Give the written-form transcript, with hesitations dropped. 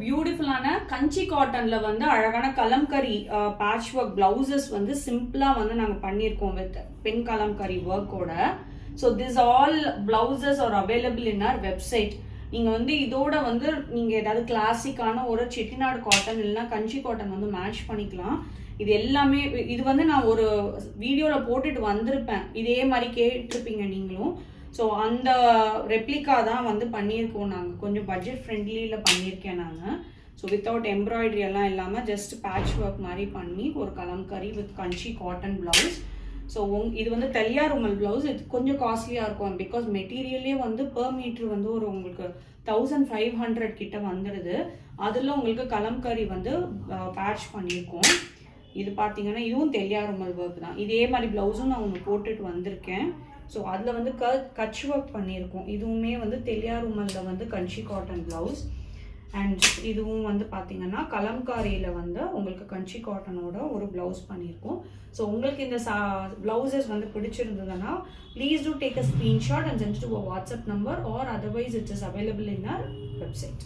பியூட்டிஃபுல்லான கஞ்சி காட்டன்ல வந்து அழகான கலம்கரி பேட்ச் ஒர்க் பிளவுசஸ் வந்து சிம்பிளா வந்து நாங்கள் பண்ணியிருக்கோம் வித் பென் கலம்கரி ஒர்க்கோட. So this all blouses are available in our website. நீங்கள் வந்து இதோட வந்து நீங்கள் ஏதாவது கிளாசிக்கான ஒரு செட்டிநாடு காட்டன் இல்லைன்னா கஞ்சி காட்டன் வந்து மேட்ச் பண்ணிக்கலாம். இது எல்லாமே இது வந்து நான் ஒரு வீடியோவில் போட்டுட்டு வந்திருப்பேன், இதே மாதிரி கேட்டிருப்பீங்க நீங்களும். ஸோ அந்த ரெப்ளிகா தான் வந்து பண்ணியிருக்கோம் நாங்கள், கொஞ்சம் பட்ஜெட் ஃப்ரெண்ட்லியில் பண்ணியிருக்கேன் நாங்கள். ஸோ வித்தவுட் எம்ப்ராய்டரி எல்லாம் இல்லாமல் ஜஸ்ட் பேட்ச் ஒர்க் மாதிரி பண்ணி ஒரு கலம்கரி வித் கஞ்சி காட்டன் பிளவுஸ். ஸோ இது வந்து தெல்லியா ருமல் பிளவுஸ். இது கொஞ்சம் காஸ்ட்லியாக இருக்கும் பிகாஸ் மெட்டீரியலே வந்து பெர் மீட்ரு வந்து ஒரு உங்களுக்கு 1500 கிட்ட வந்துடுது. அதில் உங்களுக்கு கலம்கரி வந்து பேட்ச் பண்ணியிருக்கோம். இது பார்த்தீங்கன்னா இதுவும் தெல்லியா ருமல் ஒர்க் தான். இதே மாதிரி ப்ளவுஸும் நான் ஒன்று போட்டுட்டு வந்திருக்கேன். ஸோ அதில் வந்து கட்ச் ஒர்க் பண்ணியிருக்கோம். இதுவுமே வந்து தெல்லியா ருமலில் வந்து கஞ்சி காட்டன் ப்ளவுஸ். அண்ட் இதுவும் வந்து பார்த்தீங்கன்னா கலம்காரியில் வந்து உங்களுக்கு கஞ்சி காட்டனோட ஒரு ப்ளவுஸ் பண்ணியிருக்கோம். ஸோ உங்களுக்கு இந்த ப்ளவுசஸ் வந்து பிடிச்சிருந்ததுன்னா please do take a screenshot and send to a WhatsApp number or otherwise it is available in our website.